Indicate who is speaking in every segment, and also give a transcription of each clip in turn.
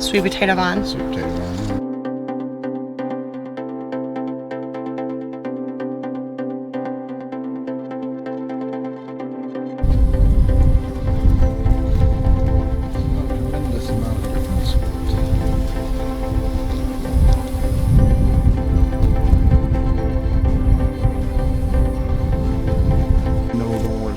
Speaker 1: Sweet potato vine.
Speaker 2: Sweet potato vine. Tremendous amount of difference. No more.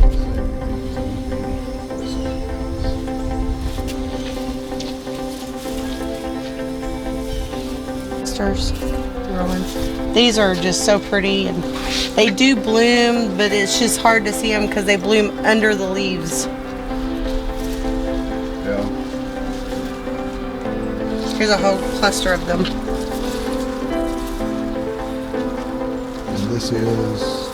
Speaker 1: These are just so pretty, and they do bloom, but it's just hard to see them because they bloom under the leaves.
Speaker 2: Yeah.
Speaker 1: Here's a whole cluster of them.
Speaker 2: And this is